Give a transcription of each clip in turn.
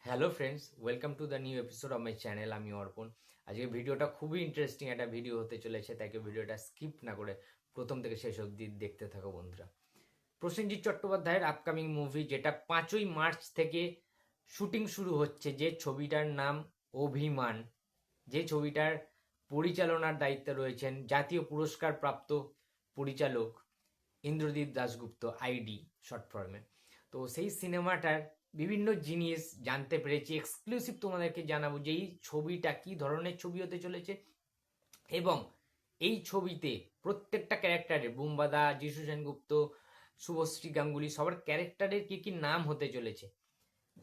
Hello friends, welcome to the new episode of my channel. আমি অর্পণ। আজকে ভিডিওটা খুবই ইন্টারেস্টিং একটা ভিডিও হতে চলেছে, তাই ভিডিওটা স্কিপ না করে প্রথম থেকে শেষ অবধি দেখতে থাকো বন্ধুরা। প্রসেনজিৎ চট্টোপাধ্যায়ের আপকামিং মুভি, যেটা 5ই মার্চ থেকে শুটিং শুরু হচ্ছে, যে ছবিটার নাম অভিমান, যে ছবিটার পরিচালনার দায়িত্বে রয়েছেন জাতীয় পুরস্কার প্রাপ্ত পরিচালক ইন্দ্রদীপ দাশগুপ্ত, আইডি শর্ট ফর্মে। তো সেই সিনেমাটার বিভিন্ন জিনিস জানতে পেরেছি, এক্সক্লুসিভ তোমাদেরকে জানাবো যে এই ছবিটা কি ধরনের ছবি হতে চলেছে, এবং এই ছবিতে প্রত্যেকটা ক্যারেক্টারের, বুম্বাদা, যিশু সেনগুপ্ত, শুভশ্রী গাঙ্গুলি, সবার ক্যারেক্টারের কি কি নাম হতে চলেছে,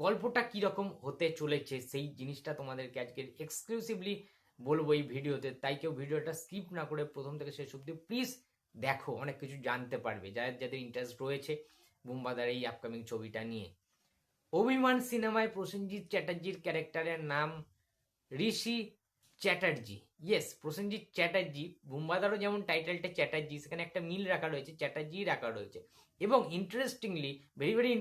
গল্পটা কিরকম হতে চলেছে, সেই জিনিসটা তোমাদেরকে আজকে এক্সক্লুসিভলি বলবো এই ভিডিওতে। তাই কেউ ভিডিওটা স্কিপ না করে প্রথম থেকে শেষ অব্দি প্লিজ দেখো, অনেক কিছু জানতে পারবে যাদের যাদের ইন্টারেস্ট রয়েছে বুম্বাদার এই আপকামিং ছবিটা নিয়ে। অভিমান সিনেমায় প্রসেনজিৎ চ্যাটার্জির ক্যারেক্টারের নাম ঋষি চ্যাটার্জি। ইয়েস, প্রসেনজিৎ চ্যাটার্জি। বুম্বাদারও যেমন টাইটেলটা চ্যাটার্জি, সেখানে একটা মিল রাখা রয়েছে, চ্যাটার্জি রাখা রয়েছে। এবং ইন্টারেস্টিংলি, ভেরি ভেরি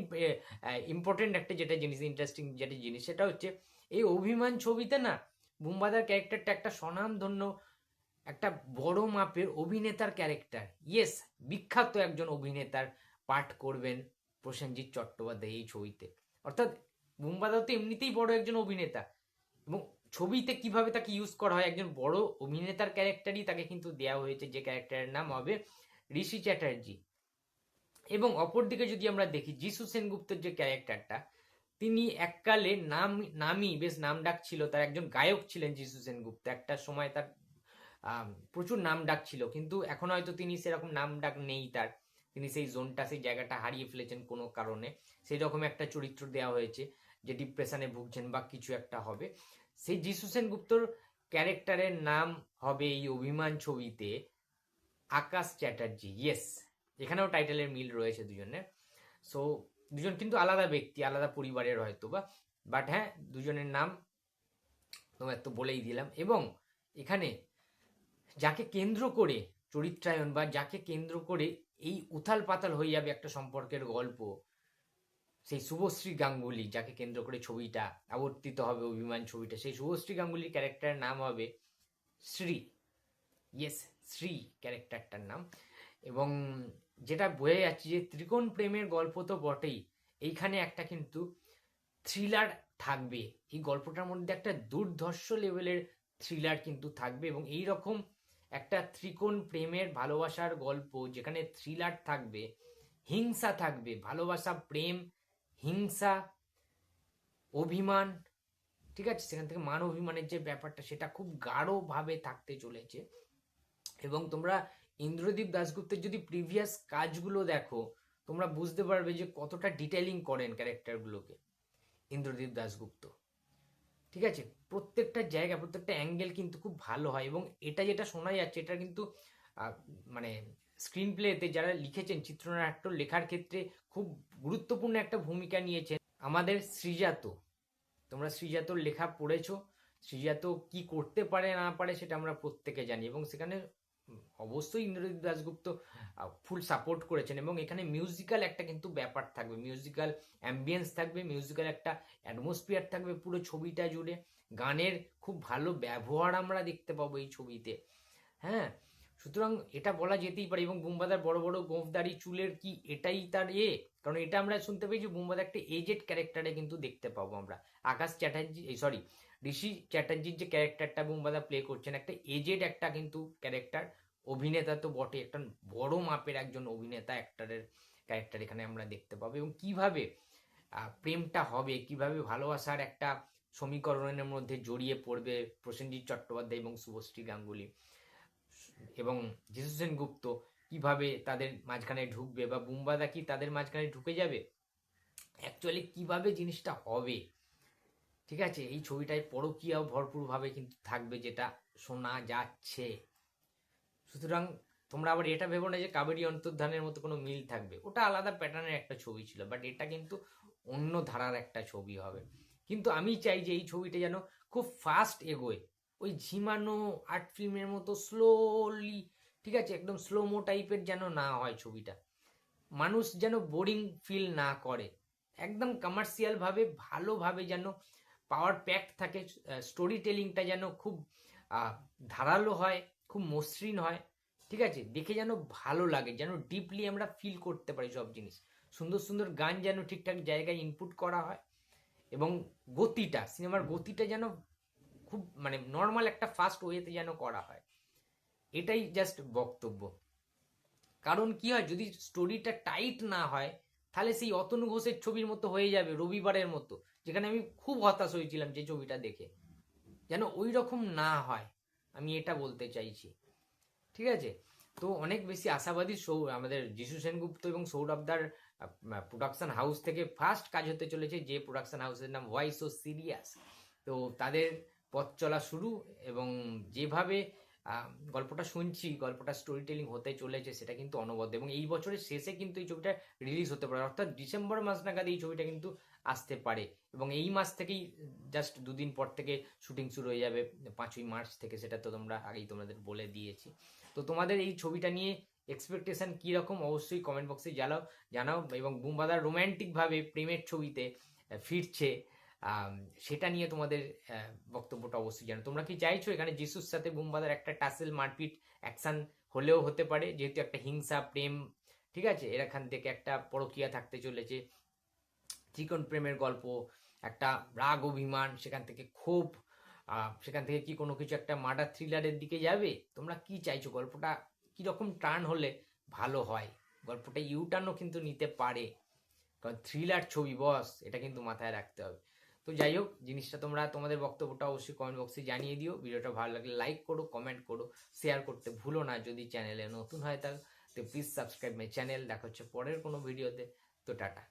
ইম্পর্টেন্ট একটা যেটা জিনিস, ইন্টারেস্টিং যেটা জিনিস, সেটা হচ্ছে এই অভিমান ছবিতে না বুম্বাদার ক্যারেক্টারটা একটা স্বনামধন্য, একটা বড় মাপের অভিনেতার ক্যারেক্টার। ইয়েস, বিখ্যাত একজন অভিনেতার পাঠ করবেন প্রসেনজিৎ চট্টোপাধ্যায় এই ছবিতে। অর্থাৎ বুম্বাদা তো এমনিতেই বড় একজন অভিনেতা, এবং ছবিতে কিভাবে তাকে ইউজ করা হয়, একজন বড় অভিনেতার ক্যারেক্টারই তাকে কিন্তু দেওয়া হয়েছে, যে ক্যারেক্টারের নাম হবে ঋষি চ্যাটার্জি। এবং অপরদিকে যদি আমরা দেখি যিশু সেনগুপ্তের যে ক্যারেক্টারটা, তিনি এককালে নামই বেশ নাম ডাক ছিল, তার একজন গায়ক ছিলেন যিশু সেনগুপ্ত। একটা সময় তার প্রচুর নাম ডাক ছিল, কিন্তু এখন হয়তো তিনি সেরকম নাম ডাক নেই তার, তিনি সেই জোনটা, সেই জায়গাটা হারিয়ে ফেলেছেন কোনো কারণে। সেই রকম একটা চরিত্র দেওয়া হয়েছে, যে ডিপ্রেশনে ভুগছেন বা কিছু একটা হবে। সেই যিশু সেনগুপ্তর ক্যারেক্টারের নাম হবে এই অভিমান ছবিতে আকাশ চ্যাটার্জি। ইয়েস, এখানেও টাইটেলের মিল রয়েছে দুজনের। সো দুজন কিন্তু আলাদা ব্যক্তি, আলাদা পরিবারের হয়তো বা, বাট হ্যাঁ, দুজনের নাম তোমার তো বলেই দিলাম। এবং এখানে যাকে কেন্দ্র করে চরিত্রায়ন, বা যাকে কেন্দ্র করে এই উথাল পাতাল হয়ে যাবে একটা সম্পর্কের গল্প, সেই শুভশ্রী গাঙ্গুলি, যাকে কেন্দ্র করে ছবিটা আবর্তিত হবে, অভিমান ছবিটা, সেই শুভশ্রী গাঙ্গুলির ক্যারেক্টারের নাম হবে শ্রী। ইয়েস, শ্রী ক্যারেক্টারটার নাম। এবং যেটা বোঝা যাচ্ছে যে ত্রিকোণ প্রেমের গল্প তো বটেই, এইখানে একটা কিন্তু থ্রিলার থাকবে। এই গল্পটার মধ্যে একটা দুর্ধর্ষ লেভেলের থ্রিলার কিন্তু থাকবে, এবং এই রকম একটা ত্রিকোণ প্রেমের ভালোবাসার গল্প, যেখানে থ্রিলার থাকবে, হিংসা থাকবে, ভালোবাসা, প্রেম, হিংসা, অভিমান, ঠিক আছে, সেখান থেকে মান অভিমানের যে ব্যাপারটা, সেটা খুব গাঢ়ভাবে থাকতে চলেছে। এবং তোমরা ইন্দ্রদীপ দাশগুপ্তের যদি প্রিভিয়াস কাজগুলো দেখো, তোমরা বুঝতে পারবে যে কতটা ডিটেলিং করেন ক্যারেক্টারগুলোকে ইন্দ্রদীপ দাশগুপ্ত। ঠিক আছে, প্রত্যেকটা জায়গা, প্রত্যেকটা অ্যাঙ্গেল কিন্তু খুব ভালো হয়। এবং এটা যেটা শোনা যাচ্ছে, এটা কিন্তু মানে স্ক্রিন প্লেতে যারা লিখেছেন, চিত্রনাট্য লেখার ক্ষেত্রে খুব গুরুত্বপূর্ণ একটা ভূমিকা নিয়েছেন আমাদের শ্রীজাত। তোমরা শ্রীজাতর লেখা পড়েছো, শ্রীজাত কি করতে পারে না পারে সেটা আমরা প্রত্যেকে জানি, এবং সেখানে অবশ্যই ইন্দ্রজিৎ দাশগুপ্ত ফুল সাপোর্ট করেছেন। এবং এখানে মিউজিক্যাল একটা কিন্তু ব্যাপার থাকবে, মিউজিক্যাল অ্যাম্বিয়েন্স থাকবে, মিউজিক্যাল একটা অ্যাটমসফিয়ার থাকবে পুরো ছবিটা জুড়ে। গানের খুব ভালো ব্যবহার আমরা দেখতে পাবো এই ছবিতে। হ্যাঁ, সুতরাং এটা বলা যেতেই পারে। এবং বুম্বাদার বড় বড় গোঁফদারি চুলের কি এটাই তার কারণ এটা আমরা শুনতে পেয়েছি বুম্বাদা একটা এজেড ক্যারেক্টারে কিন্তু দেখতে পাবো আমরা। আকাশ চ্যাটার্জি, সরি, ঋষি চ্যাটার্জির যে ক্যারেক্টারটা বুম্বাদা প্লে করছেন, একটা এজেড একটা কিন্তু ক্যারেক্টার, অভিনেতা তো বটে, একটা বড় মাপের একজন অভিনেতা অ্যাক্টারের ক্যারেক্টার এখানে আমরা দেখতে পাবো। এবং কিভাবে প্রেমটা হবে, কিভাবে ভালোবাসার একটা সমীকরণের মধ্যে জড়িয়ে পড়বে প্রসেনজিৎ চট্টোপাধ্যায় এবং শুভশ্রী গাঙ্গুলি, এবং যিশু সেনগুপ্ত কিভাবে তাদের মাঝখানে ঢুকবে, বা বুম্বাদা কি তাদের মাঝখানে ঢুকে যাবে, অ্যাকচুয়ালি কিভাবে জিনিসটা হবে। ঠিক আছে, এই ছবিটায় পরকীয়াও ভরপুরভাবে কিন্তু থাকবে, যেটা শোনা যাচ্ছে। সুতরাং তোমরা আবার এটা ভেবো না যে কাবেরী অন্তর্ধানের মতো কোনো মিল থাকবে, ওটা আলাদা প্যাটার্নের একটা ছবি ছিল, বাট এটা কিন্তু অন্য ধারার একটা ছবি হবে। কিন্তু আমি চাই যে এই ছবিটা যেন খুব ফাস্ট এগোয়, ওই ঝিমানো আর্ট ফিল্মের মতো স্লোলি, ঠিক আছে, একদম স্লোমো টাইপের যেন না হয় ছবিটা, মানুষ যেন বোরিং ফিল না করে, একদম কমার্শিয়াল ভাবে ভালোভাবে যেন পাওয়ার প্যাকড থাকে, স্টোরি টেলিংটা যেন খুব ধারালো হয়, খুব মসৃণ হয়, ঠিক আছে, দেখে যেন ভালো লাগে, যেন ডিপলি আমরা ফিল করতে পারি সব জিনিস। সুন্দর সুন্দর গান যেন ঠিকঠাক জায়গায় ইনপুট করা হয়, এবং গতিটা, সিনেমার গতিটা যেন খুব মানে নর্মাল একটা ফাস্ট ওয়েতে যেন করা হয়, এটাই জাস্ট বক্তব্য। কারণ কি হয়, যদি স্টোরিটা টাইট না হয় তাহলে সেই অতনু ঘোষের ছবির মতো হয়ে যাবে, রবিবারের মতো, যেখানে আমি খুব হতাশ হয়েছিলাম যে ছবিটা দেখে, যেন ওই রকম না হয়, আমি এটা বলতে চাইছি, ঠিক আছে। তো অনেক বেশি আশাবাদী আমাদের যিশু সেনগুপ্ত এবং সৌরভদার প্রোডাকশন হাউস থেকে ফার্স্ট কাজ হতে চলেছে, যে প্রোডাকশন হাউসের নাম ওয়াই সো সিরিয়াস। তো তাদের পথ চলা শুরু, এবং যেভাবে গল্পটা শুনছি, গল্পটা স্টোরি টেলিং হতে চলেছে, সেটা কিন্তু অনবদ্য, এবং এই বছরের শেষে কিন্তু এই ছবিটা রিলিজ হতে পারে, অর্থাৎ ডিসেম্বর মাস নাগাদ এই ছবিটা কিন্তু আসতে পারে, এবং এই মাস থেকেই জাস্ট দুদিন পর থেকে শুটিং শুরু হয়ে যাবে, 5ই মার্চ থেকে, সেটা তো তোমরা আগেই তোমাদের বলে দিয়েছি। তো তোমাদের এই ছবিটা নিয়ে এক্সপেকটেশন কীরকম অবশ্যই কমেন্ট বক্সে জানাও, এবং বুমবাদার রোম্যান্টিকভাবে প্রেমের ছবিতে ফিরছে, সেটা নিয়ে তোমাদের বক্তব্যটা অবশ্যই জানো। তোমরা কি চাইছো এখানে যিশুর সাথে বুমবাদার একটা টাসেল মারপিট অ্যাকশন হলেও হতে পারে, যেহেতু একটা হিংসা প্রেম, ঠিক আছে, এখান থেকে একটা পরকীয়া থাকতে চলেছে, চিকন প্রেমের গল্প, একটা রাগ অভিমান, সেখান থেকে ক্ষোভ, সেখান থেকে কি কোনো কিছু একটা মার্ডার থ্রিলারের দিকে যাবে, তোমরা কি চাইছো, গল্পটা কীরকম টার্ন হলে ভালো হয়, গল্পটা ইউটার্নও কিন্তু নিতে পারে, কারণ থ্রিলার ছবি বস, এটা কিন্তু মাথায় রাখতে হবে। তো যাই হোক, জিনিসটা তোমরা তোমাদের বক্তব্যটা অবশ্যই কমেন্ট বক্সে জানিয়ে দিও, ভিডিওটা ভালো লাগলে লাইক করো, কমেন্ট করো, শেয়ার করতে ভুলো না, যদি চ্যানেলে নতুন হয় তো প্লিজ সাবস্ক্রাইব মাই চ্যানেল। দেখা হচ্ছে পরের কোনো ভিডিওতে, তো টাটা।